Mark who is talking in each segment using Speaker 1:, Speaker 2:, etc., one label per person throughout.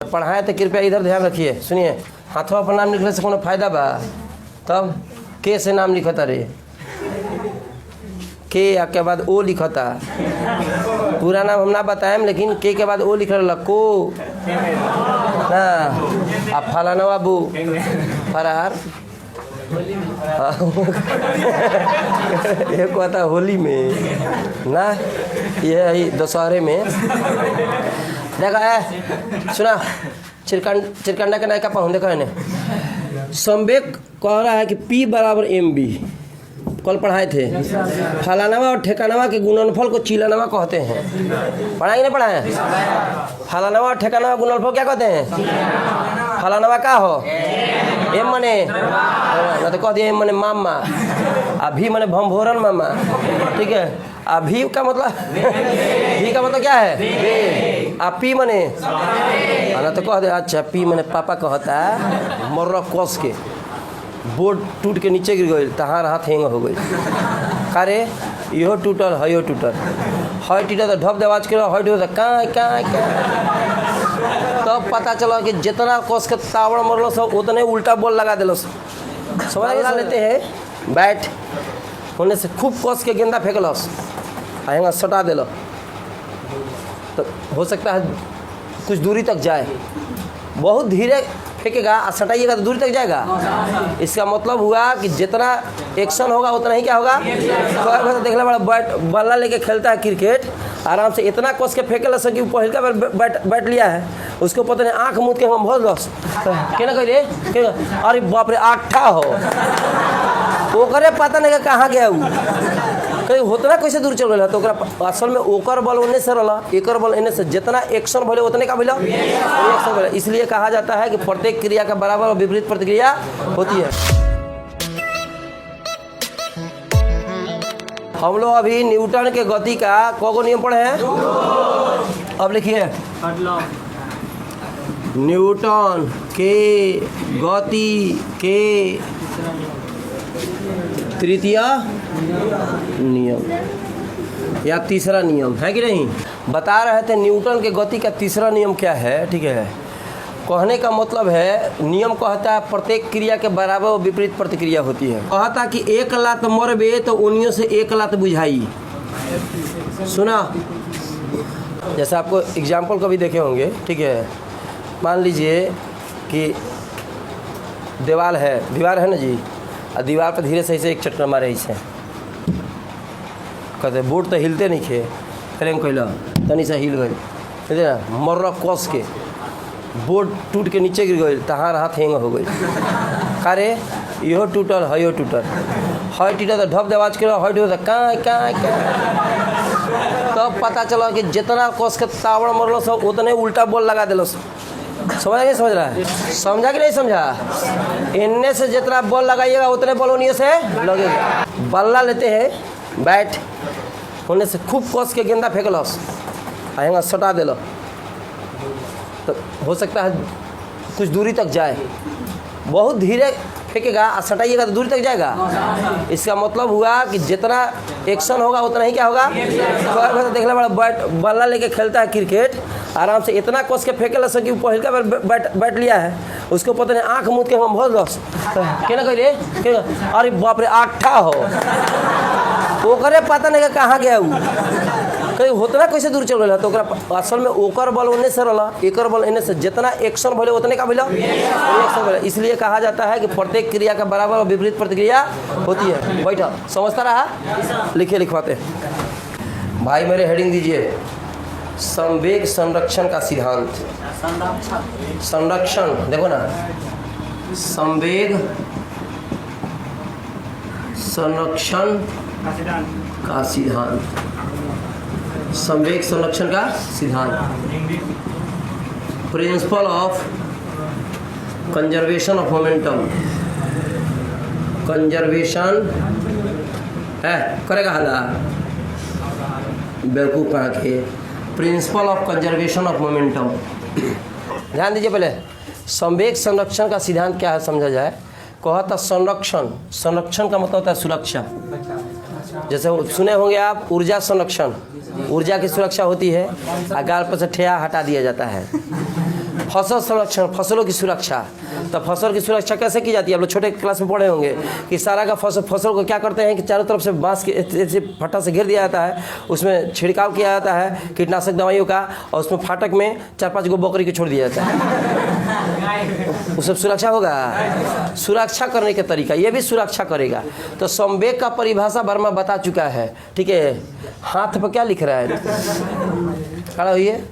Speaker 1: पढ़ाए तो कृपया इधर ध्यान रखिए। सुनिए, हाथों पर नाम लिखने से कोनो फायदा बा? तब के से नाम लिखता रे, के के बाद ओ लिखता। पूरा नाम हम ना बताएं, लेकिन के बाद ओ लिख रहा को ना। अब फलाना बाबू फरार एक कहता होली में ना, ये दशहरे में देखा है। सुना, चिरकंडा के नायका पहुँच देखा है। संवेग कह रहा है कि P बराबर MB, कल पढ़ाए थे। फलानावा और ठेकानावा के गुणनफल को चिलानावा कहते हैं। पढ़ाई नहीं पढ़ाए? फलानावा और ठेकानावा गुणनफल क्या कहते हैं? फलानावा का हो एम मने ना, तो कह दिया एम मने मामा, अभी मने भमभोरन मामा, ठीक है। अभी का मतलब भी का मतलब क्या है? बे। पी मने ना, तो कह दे अच्छा पी मने पापा कहता है। मर्रा कस के बोर्ड टूट के नीचे गिर गई, तहार हाथ हैंग हो गई। अरे इहो टूटल हयो टूटल, हय टूटल तो ढप देवाज के हय टूटल का तब पता चला कि जितना कस के तावड़ मरल सब उतने उल्टा बॉल लगा दिल। समझ लेते हैं बैट होने से खूब कस के गेंदा फेंकलस, हेंगा सटा दिल, तो हो सकता है कुछ दूरी तक जाए। बहुत धीरे फेंकेगा और सटाइएगा तो दूरी तक जाएगा। इसका मतलब हुआ कि जितना एक्शन होगा उतना ही क्या होगा। देख ले बड़ा बैट बल्ला लेके खेलता है क्रिकेट, आराम से इतना कस के फेंके लस कि पहल का बैट लिया है, उसको पता नहीं आँख मूद के हम बहुत लस केना कह रे, अरे बाप रे आठा हो ओकरे पता नहीं कहाँ गया वो, कहीं होतना कैसे दूर चल रहा। तो असल में ओकर बल ओने से रहा, एकर बल एने से, जितना एक्शन भले उतने का मिला एक्शन भले। इसलिए कहा जाता है कि प्रत्येक क्रिया का बराबर और विपरीत प्रतिक्रिया होती है। हम लोग अभी न्यूटन के गति का कौन नियम पढ़े हैं? अब लिखिए, न्यूटन के गति के तृतीय नियम या तीसरा नियम है कि नहीं? बता रहे थे न्यूटन के गति का तीसरा नियम क्या है, ठीक है। कहने का मतलब है, नियम कहता है प्रत्येक क्रिया के बराबर और विपरीत प्रतिक्रिया होती है। कहता कि एक लात मरबे तो उन्हीं से एक लात बुझाई। सुना, जैसे आपको एग्जाम्पल कभी देखे होंगे, ठीक है। मान लीजिए कि दीवार है ना जी, और दीवार पर धीरे सही से एक चटका मारे इसे, कहते बोर्ड तो हिलते नहीं खे, फ्रेम कैला तनी सा हिल गई, ठीक है ना। मर्रा कस के बोर्ड टूट के नीचे गिर गई, तहार हाथ हैंग हो गई। अरे इहो टूटल हयो टूटल, हय टूटल तो ढप देवाज के हय टूटल का तब पता चला कि जितना कस के तावड़ मरल सब उतने उल्टा बॉल लगा दिल। समझ नहीं समझ रहा है? समझा कि नहीं समझा? इनने से जितना बॉल लगाइएगा उतने बॉल उन्हीं से लगेगा। बल्ला लेते हैं बैट होने से खूब कस के गेंदा फेंकलस, हेंगा सटा दिल, तो हो सकता है कुछ दूरी तक जाए। बहुत धीरे फेंकेगा और सटाइएगा तो दूरी तक जाएगा। इसका मतलब हुआ कि जितना एक्शन होगा उतना ही क्या होगा। देख ले बड़ा बल्ला लेके खेलता है क्रिकेट, आराम से इतना कस के फेंके लस कि पहल का बैट लिया है, उसको पता नहीं आँख मूद के हम बहुत लस केना कह रे, अरे बाप रे आठा हो ओकरे पता नहीं कहाँ गया वो, कहीं होतना कैसे दूर चल रहा। तो असल में ओकर बल ओने से रहा, एकर बल एने से, जितना एक्शन भले उतने का मिला एक्शन भले। इसलिए कहा जाता है कि प्रत्येक क्रिया का बराबर और विपरीत प्रतिक्रिया होती है। बैठा समझता रहा, लिखे लिखवाते भाई मेरे। हेडिंग दीजिए, संवेग संरक्षण का सिद्धांत। संरक्षण देखो ना, संवेग संरक्षण का सिद्धांत, संवेग संरक्षण का सिद्धांत, principle of conservation of momentum, conservation है करेगा हाला बेवकूफ़ कहाँ के, principle of conservation of momentum. ध्यान दीजिए, पहले संवेग संरक्षण का सिद्धांत क्या है समझा जाए। कहता संरक्षण, संरक्षण का मतलब होता है सुरक्षा। जैसे सुने होंगे आप ऊर्जा संरक्षण, ऊर्जा की सुरक्षा होती है, गाल पर से ठेया हटा दिया जाता है। फसल संरक्षण, फसलों की सुरक्षा। तो फसल की सुरक्षा कैसे की जाती है? आप लोग छोटे क्लास में पढ़े होंगे कि सारा का फसल को क्या करते हैं कि चारों तरफ से बांस के ऐसे फट्टा से घेर दिया जाता है, उसमें छिड़काव किया जाता है कीटनाशक दवाइयों का, और उसमें फाटक में 4-5 गो बकरी को छोड़ दिया जाता है। वो सब सुरक्षा होगा। सुरक्षा करने का तरीका ये भी सुरक्षा करेगा। तो संवेग का परिभाषा वर्मा बता चुका है, ठीक है। हाथ पर क्या लिख रहा है? खड़ा होइए,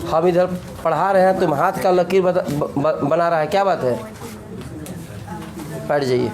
Speaker 1: हम इधर पढ़ा रहे हैं, तुम हाथ का लकीर बना रहा है, क्या बात है? बैठ जाइए।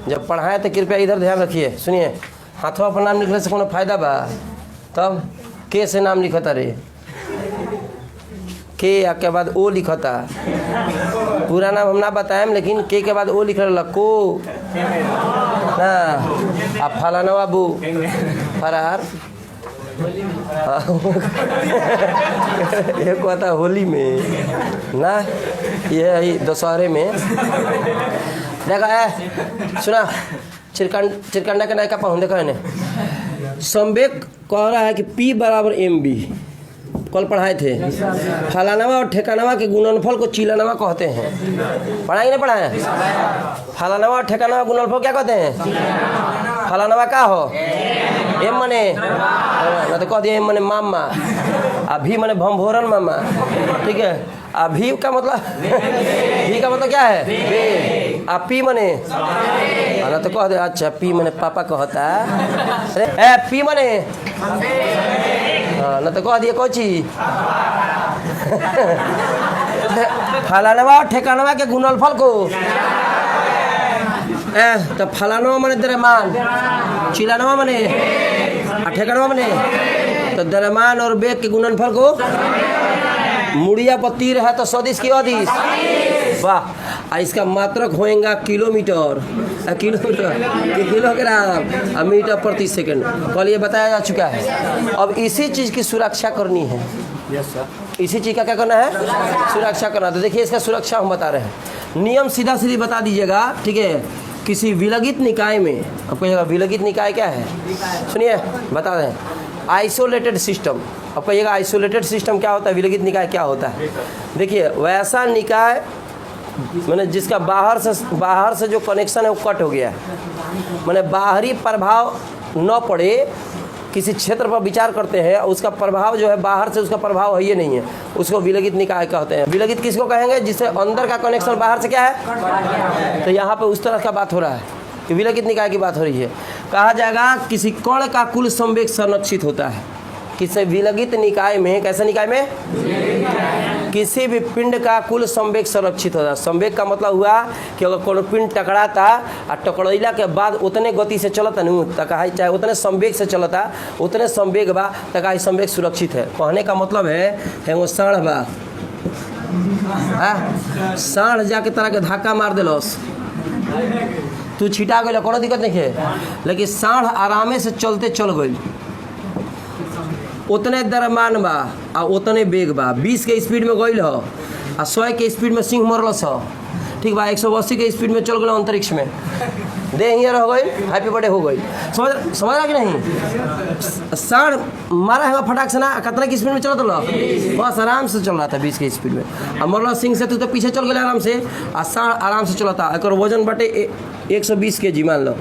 Speaker 1: जब पढ़ाएं तो कृपया इधर ध्यान रखिए। सुनिए, हाथों पर नाम लिखने से कोनो फायदा बा? तब के से नाम लिखता रे, के के बाद ओ लिखता। पूरा नाम हम ना बताएं, लेकिन के बाद ओ लिख रहा को ना। अब फलाना बाबू फरार ये कहता होली में ना, ये दशहरे में देखा है। सुना, चिरकंडा के नायका पहुँच देखा है। संवेग कह रहा है कि P बराबर mb, कल पढ़ाए थे। फलानावा और ठेकानावा के गुणनफल को चिलानावा कहते हैं। पढ़ाई नहीं पढ़ाए? फलानावा और ठेकानावा गुणनफल क्या कहते हैं? फलानावा का हो एम मने ना, तो कह दिया एम मने मामा, अभी मने भमभोरन मामा, ठीक है। अभी का मतलब भी का मतलब क्या है? बे। आ पी मने ना, तो कह दे अच्छा पी मने पापा कहता है। पी मने ना, तो कह दिए कोची फलानवा ठेकानवा के गुणनफल को। तो फलानवा मने द्रव्यमान, चिलानवा मने ठेकानवा मने तो द्रव्यमान और वेग के गुणनफल को। मुड़िया पर तीर है तो सदिश की अदिश। वाह। इसका मात्रक होएगा किलोमीटर, किलोग्राम, मीटर प्रति सेकंड। कल ये बताया जा चुका है। अब इसी चीज़ की सुरक्षा करनी है। Yes sir. इसी चीज़ का क्या करना है? सुरक्षा करना। तो देखिए इसका सुरक्षा हम बता रहे हैं। नियम सीधा सीधी बता दीजिएगा, ठीक है। किसी विलगित निकाय में, आपको कहिएगा विलगित निकाय क्या है? सुनिए बता दें। आइसोलेटेड सिस्टम, अब कहिएगा आइसोलेटेड सिस्टम क्या होता है, विलगित निकाय क्या होता है? देखिए वैसा निकाय मैंने जिसका बाहर से जो कनेक्शन है वो कट हो गया है, मैंने बाहरी प्रभाव न पड़े, किसी क्षेत्र पर विचार करते हैं उसका प्रभाव जो है बाहर से उसका प्रभाव है ये नहीं है, उसको विलगित निकाय कहते हैं। विलगित किसको कहेंगे? जिससे अंदर का कनेक्शन बाहर से क्या है। तो यहाँ पे उस तरह का बात हो रहा है कि विलगित निकाय की बात हो रही है। कहा जाएगा किसी कण का कुल संवेग संरक्षित होता है। किसी विलगित निकाय में, कैसे निकाय में? किसी भी पिंड का कुल संवेग संरक्षित होता है। संवेग का मतलब हुआ कि अगर कोनो पिंड टकराता और टकराइला के बाद उतने गति से चलता नहीं तो कहा चाहे उतने संवेग से चलता, उतने संवेग बा तो कहा संवेग सुरक्षित है। कहने का मतलब है वो साढ़ बा, साढ़ जाके तरह के धक्का मार दिलस, तू छिटा गई, कोनो दिक्कत नहीं है, लेकिन साढ़ आरामे से चलते चल गई, उतने द्रव्यमान बा आ उतने बेग बा। 20 के स्पीड में गई हो आ 100 के स्पीड में सिंह मरलस हो, ठीक बा। 180 के स्पीड में चल गए अंतरिक्ष में, दे हियर हो गई, हैप्पी बर्थडे हो गई। समझ रहा कि नहीं? साढ़ मारा है फटाक से ना, कितना की स्पीड में चला तो बस आराम से चल रहा था 20 के स्पीड में। अब मरल सिंह से तू तो पीछे चल गया आराम से, आ साढ़ आराम से चला था। एक वजन बटे 120 kg मान लो,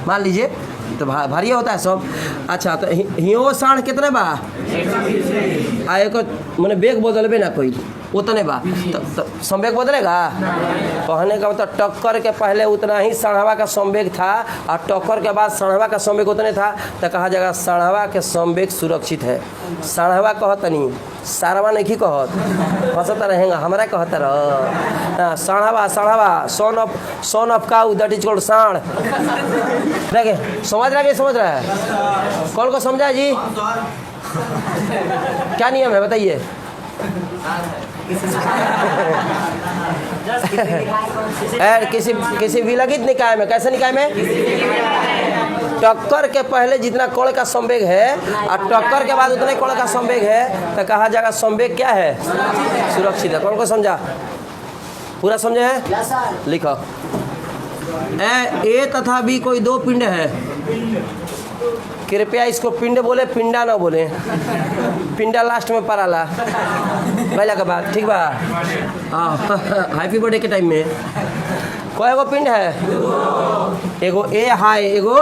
Speaker 1: मान लीजिए, तो भारी होता है सब। अच्छा तो हियो साढ़ कितने बा आ एक मैंने बेग बदलबे ना कोई उतने बा तो संवेग बदलेगा। कहने का मतलब टक्कर के पहले उतना ही साढ़वा का संवेग था और टक्कर के बाद साढ़वा का संवेग उतने था, तो कहा जाएगा साढ़वा के संवेग सुरक्षित है। साढ़वा कहत नहीं, सारवा नहीं कहत, फंसता रहेगा हमारा कहता रह। साढ़वा साढ़वा son of cow that is called साढ़। देखे समझ रहा है? समझ रहा है? कौन को समझा जी? क्या नियम है बताइए? किसी विलगित निकाय में, कैसे निकाय में? टक्कर के पहले जितना कण का संवेग है और टक्कर के बाद उतने कण का संवेग है, तो कहा जाएगा संवेग क्या है? सुरक्षित है। कौन को समझा? पूरा समझे हैं? लिखो। ए तथा बी कोई दो पिंड है। कृपया इसको पिंड बोले, पिंडा ना बोले, पिंडा लास्ट में पराला। पहला के बाद ठीक बा। हाँ हैप्पी बर्थडे के टाइम में कोई एगो पिंड है, एगो ए हाय, एगो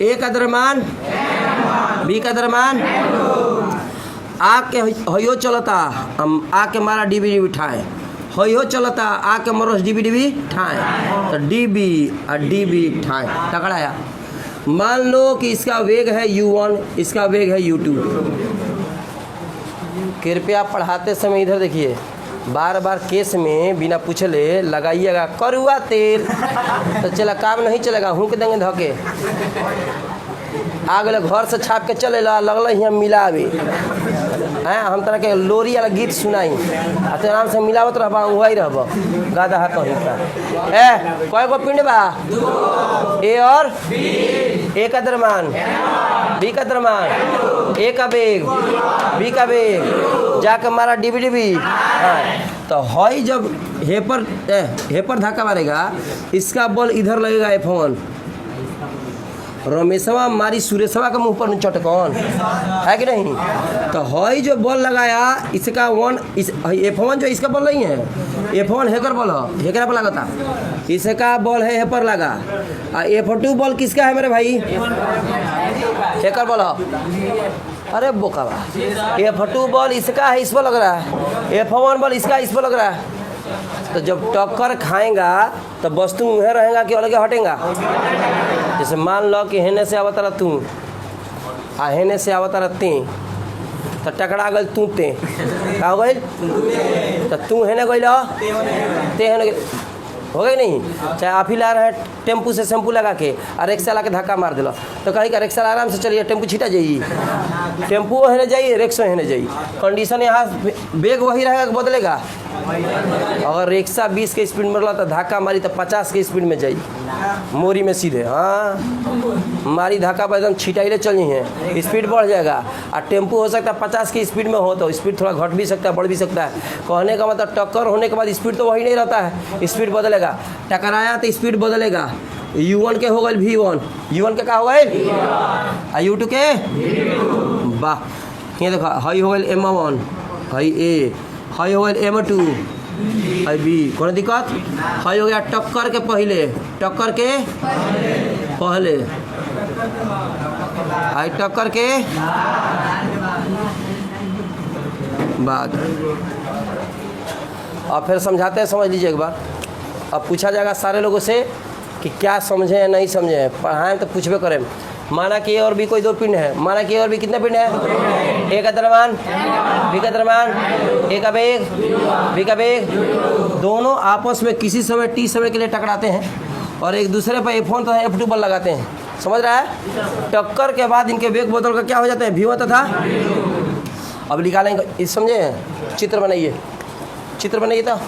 Speaker 1: ए का द्रव्यमान, बी का द्रव्यमान, आ के हयो चलता आ के मारा डीबी डीबी ठाए, हयो चलता आ के मरोस डीबी डीबी ठाए, तो डीबी और डीबी ठाए टकराया। मान लो कि इसका वेग है u1, इसका वेग है u2। कृपया पढ़ाते समय इधर देखिए, बार बार केस में बिना पूछले लगाइएगा करुआ तेल, तो चला काम नहीं चलेगा, हुक देंगे धके आ गए घर से छाप के चले ला लगल यहाँ मिलावे हैं। हम तरह के लोरी वाला गीत सुनाई आ तो आराम से मिलावत रहबा, वही रहबा गादा है कहीं का। ए कय गो पिंड बा, ए और ए का द्रव्यमान, बी का द्रव्यमान, ए का वेग, बी का वेग, जाके मारा डीबी डीबी। तो हई जब हेपर धक्का मारेगा, इसका बल इधर लगेगा F1, रमेशवा मारी सुरेशवा के मुंह पर चटकन है कि नहीं। तो हई जो बल लगाया इसका F1 जो इसका बल नहीं है, F1 हेकर बल है, हेकरा पर लगाता, इसका बल है हेपर लगा। और F2 बल किसका है मेरे भाई, हेकर बल है। अरे बोकावा, F2 बल इसका है, इस पर लग रहा है, F1 बल इसका इस पर लग रहा है। तो जब टक्कर खाएगा तो वस्तु मुँह रहेगा कि अलग हटेगा। जैसे मान लो कि हेने से आवत रहा तू आ हेने से आवत रहा ती, तो टकरा गल तू ते का हो गई, तो तू हेने गई ते हेने हो गई नहीं। चाहे आप ही ला रहे हैं टेम्पू से शैम्पू लगा के और रिक्शा ला के धक्का मार दिला, तो कहीं का रिक्शा आराम से चलिए, टेम्पू छिटा जाइए, टेम्पू हेने जाइए, रिक्शा हेने जाइए, कंडीशन यहाँ बेग वही रहेगा, बदलेगा। अगर रिक्शा 20 के स्पीड में रहा तो धक्का मारी तो 50 के स्पीड में जाइए, मोरी में सीधे। हाँ मारी धक्का पर एकदम छिटाइले चल है, स्पीड बढ़ जाएगा। और टेम्पू हो सकता है 50 की स्पीड में हो तो स्पीड थोड़ा घट भी सकता है, बढ़ भी सकता है। कहने का मतलब टक्कर होने के बाद स्पीड तो वही नहीं रहता है, स्पीड बदलेगा। टकराया तो स्पीड बदलेगा। u1 के हो गए v1, u1 के का हो गए u2 के वाह। ये देखो हई हो गए m1, हई ए, हई हो गए m2, हई बी, कौन दिक्कत। हई हो गया टक्कर के पहले, टक्कर के पहले, हई टक्कर के बाद। अब फिर समझाते हैं, समझ लीजिए एक बार। अब पूछा जाएगा सारे लोगों से कि क्या समझे या नहीं समझे, पढ़ाएं तो पूछबे करें। माना कि ए और बी कोई दो पिंड है, माना कि ए और बी कितने पिंड है, ए का द्रव्यमान, बी का द्रव्यमान, ए का वेग, बी का वेग, दोनों आपस में किसी समय टी समय के लिए टकराते हैं और एक दूसरे पर F1 तथा F2 बल लगाते हैं। समझ रहा है। टक्कर के बाद इनके वेग बदल कर क्या हो जाते हैं, v1 तथा। अब निकालेंगे, इस समझे, चित्र बनाइए, चित्र बनाइए। तो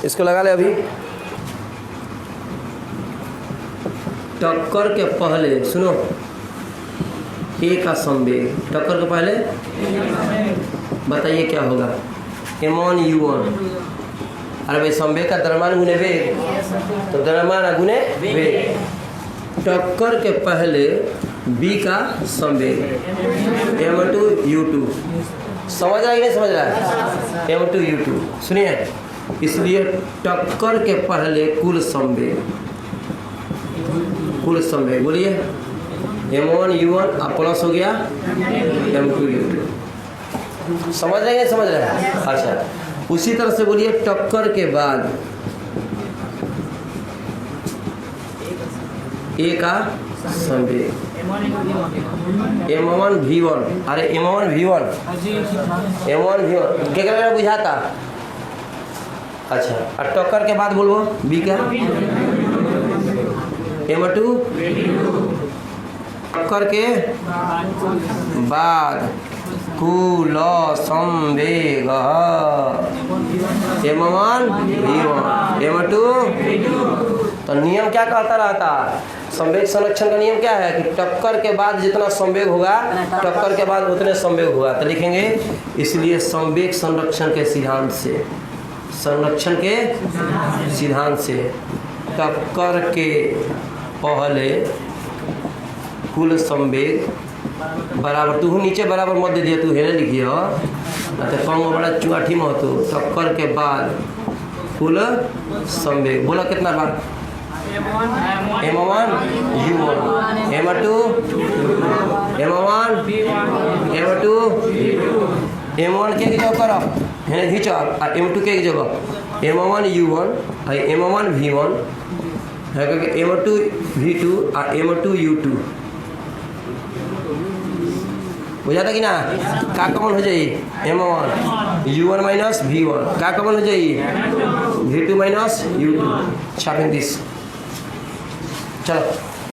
Speaker 1: इसको लगा ले। अभी टक्कर के पहले सुनो, ए का संवेग, टक्कर के पहले बताइए क्या होगा, m1 u1। अरे भाई संवेग का द्रव्यमान गुने वेग, तो द्रव्यमान गुने वेग। टक्कर के पहले b का संवेग m2 u2। समझ रहा है कि नहीं समझ रहा है, m2 u2। सुनिए, इसलिए टक्कर के पहले कुल संवेग, कुल संवेग बोलिए m1 u1 अब प्लस हो गया m2 u2। समझ रहे हैं, समझ रहे हैं। अच्छा, उसी तरह से बोलिए टक्कर के बाद ए का संवेग m1 v1। अरे m1 v1, m1 v1 क्या बुझाता। अच्छा, और टक्कर के बाद बोलो बी का m2, टक्कर के बाद कुल संवेग m1 v1 m2। तो नियम क्या कहता रहता, संवेग संरक्षण का नियम क्या है कि टक्कर के बाद जितना संवेग होगा, टक्कर के बाद उतने संवेग होगा। तो लिखेंगे, इसलिए संवेग संरक्षण के सिद्धांत से, संरक्षण के सिद्धांत से टक्कर के पहले कुल संवेग बराबर तू नीचे बराबर मत दे दिया, तू हेरे लिखिए हो तो कम बड़ा चुआठी में हो तो टक्कर के बाद कुल संवेग। बोला कितना बार? M1 U1 M2 M1 M2 M1 के जगह करो है खींचो और M2 के जगह M1 U1 और M1 V1 है कि M2 V2 और M2 U2 बुझाता कि ना? का कॉमन हो जाए M1 U1 माइनस V1 का कॉमन हो जाए V2 माइनस U2 छापें दिस। चलो